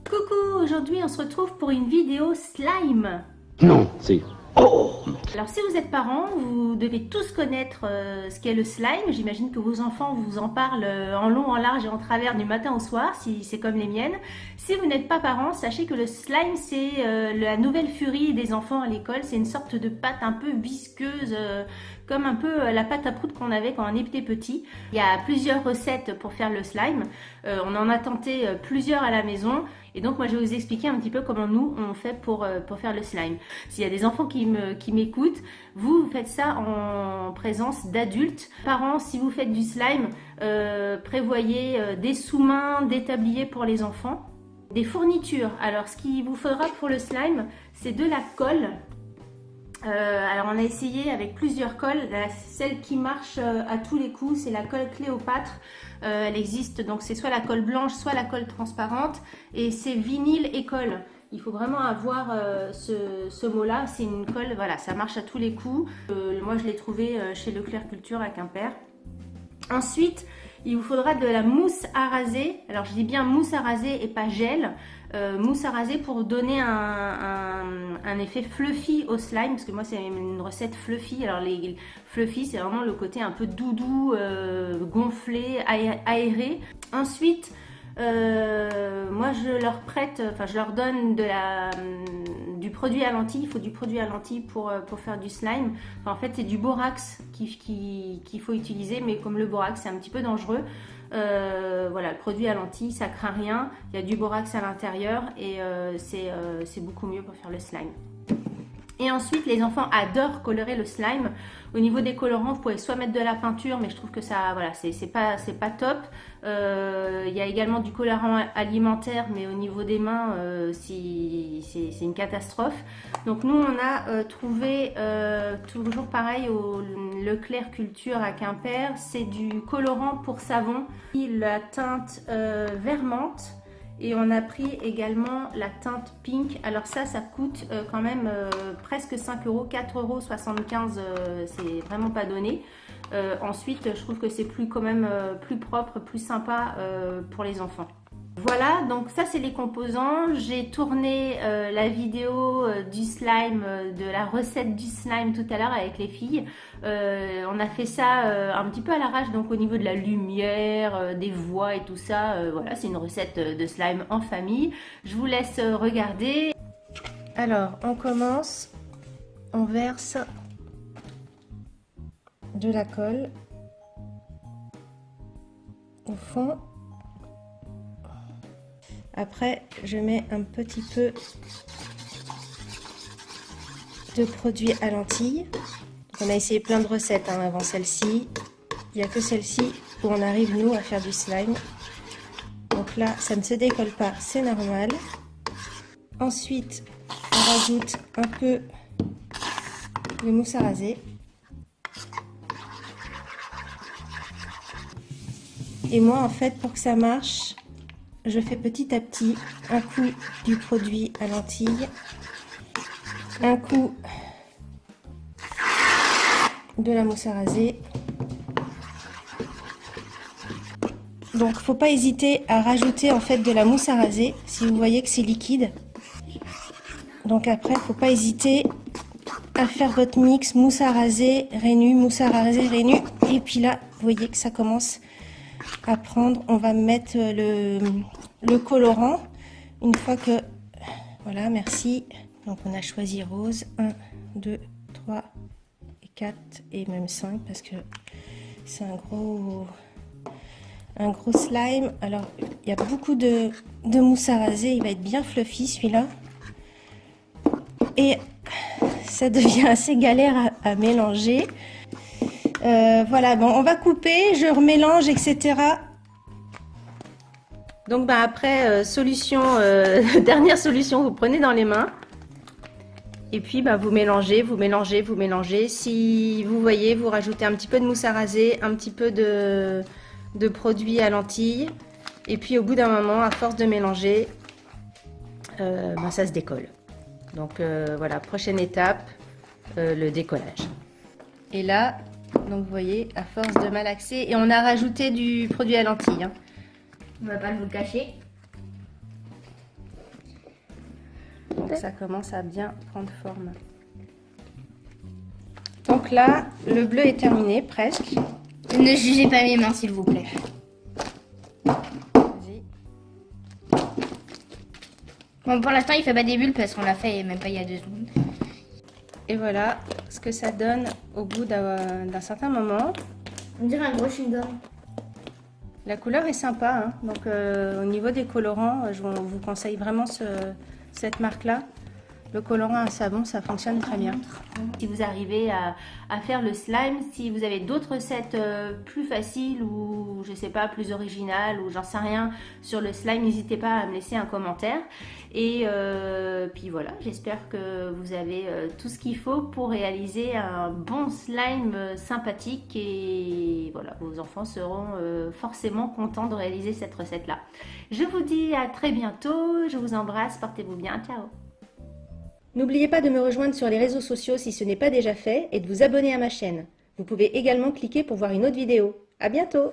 Coucou, aujourd'hui on se retrouve pour une vidéo slime. Non, c'est... Oh! Alors si vous êtes parents, vous devez tous connaître ce qu'est le slime. J'imagine que vos enfants vous en parlent en long, en large et en travers du matin au soir, si c'est comme les miennes. Si vous n'êtes pas parents, sachez que le slime c'est la nouvelle furie des enfants à l'école. C'est une sorte de pâte un peu visqueuse, comme un peu la pâte à poudre qu'on avait quand on était petit. Il y a plusieurs recettes pour faire le slime. On en a tenté plusieurs à la maison. Et donc moi je vais vous expliquer un petit peu comment nous on fait pour faire le slime. S'il y a des enfants qui m'écoutent, vous faites ça en présence d'adultes. Parents, si vous faites du slime, prévoyez des sous-mains, des tabliers pour les enfants. Des fournitures. Alors ce qu'il vous faudra pour le slime, c'est de la colle. Alors on a essayé avec plusieurs colles. Celle qui marche à tous les coups, c'est la colle Cléopâtre. Elle existe, donc c'est soit la colle blanche, soit la colle transparente. Et c'est vinyle et colle. Il faut vraiment avoir ce mot-là. C'est une colle, voilà, ça marche à tous les coups. Moi je l'ai trouvé chez Leclerc Culture à Quimper. Ensuite, il vous faudra de la mousse à raser. Alors je dis bien mousse à raser et pas gel. Mousse à raser pour donner un effet fluffy au slime, parce que moi c'est une recette fluffy. Alors les fluffy, c'est vraiment le côté un peu doudou, gonflé, aéré. Ensuite, moi je leur prête, enfin je leur donne du produit à lentilles. Il faut du produit à lentilles pour faire du slime. Enfin, en fait c'est du borax qu'il faut utiliser, mais comme le borax c'est un petit peu dangereux, voilà, le produit à lentilles ça craint rien. Il y a du borax à l'intérieur et c'est beaucoup mieux pour faire le slime. Et ensuite, les enfants adorent colorer le slime. Au niveau des colorants, vous pouvez soit mettre de la peinture, mais je trouve que ça, voilà, c'est pas top. Il y a également du colorant alimentaire, mais au niveau des mains, c'est une catastrophe. Donc nous, on a trouvé, toujours pareil, au Leclerc Culture à Quimper, c'est du colorant pour savon. La teinte vert menthe. Et on a pris également la teinte pink. Alors ça coûte quand même presque 5 €, 4,75 €, c'est vraiment pas donné. Ensuite, je trouve que c'est quand même plus propre, plus sympa pour les enfants. Voilà, donc ça c'est les composants. J'ai tourné la vidéo du slime, de la recette du slime tout à l'heure avec les filles. On a fait ça un petit peu à l'arrache, donc au niveau de la lumière, des voix et tout ça. Voilà, c'est une recette de slime en famille. Je vous laisse regarder. Alors, on commence. On verse de la colle au fond. Après, je mets un petit peu de produit à lentilles. On a essayé plein de recettes avant celle-ci. Il n'y a que celle-ci où on arrive, nous, à faire du slime. Donc là, ça ne se décolle pas, c'est normal. Ensuite, on rajoute un peu de mousse à raser. Et moi, en fait, pour que ça marche, je fais petit à petit un coup du produit à lentilles, un coup de la mousse à raser. Donc faut pas hésiter à rajouter en fait de la mousse à raser si vous voyez que c'est liquide. Donc après faut pas hésiter à faire votre mix mousse à raser, rainue, mousse à raser, rainue. Et puis là vous voyez que ça commence à prendre. On va mettre le colorant une fois que, voilà, merci. Donc on a choisi rose, 1, 2, 3 et 4 et même 5 parce que c'est un gros slime. Alors il y a beaucoup de mousse à raser, il va être bien fluffy celui-là et ça devient assez galère à mélanger. Voilà, bon, on va couper, je remélange, etc. Donc bah après, dernière solution, vous prenez dans les mains et puis bah, vous mélangez. Si vous voyez, vous rajoutez un petit peu de mousse à raser, un petit peu de produit à lentilles et puis au bout d'un moment, à force de mélanger, bah, ça se décolle. Donc voilà, prochaine étape, le décollage. Et là, donc vous voyez, à force de malaxer, et on a rajouté du produit à lentilles. Hein. On va pas vous le cacher. Donc ça commence à bien prendre forme. Donc là, le bleu est terminé, presque. Ne jugez pas mes mains, s'il vous plaît. Vas-y. Bon, pour l'instant, il fait pas des bulles parce qu'on l'a fait même pas il y a 2 secondes. Et voilà ce que ça donne au bout d'un certain moment. On dirait un gros chewing-gum. La couleur est sympa, hein. Donc au niveau des colorants, je vous conseille vraiment cette marque-là. Le colorant à savon, ça fonctionne très bien. Si vous arrivez à faire le slime, si vous avez d'autres recettes plus faciles ou je sais pas, plus originales ou j'en sais rien sur le slime, n'hésitez pas à me laisser un commentaire. Et puis voilà, j'espère que vous avez tout ce qu'il faut pour réaliser un bon slime sympathique et voilà, vos enfants seront forcément contents de réaliser cette recette-là. Je vous dis à très bientôt, je vous embrasse, portez-vous bien, ciao! N'oubliez pas de me rejoindre sur les réseaux sociaux si ce n'est pas déjà fait et de vous abonner à ma chaîne. Vous pouvez également cliquer pour voir une autre vidéo. À bientôt!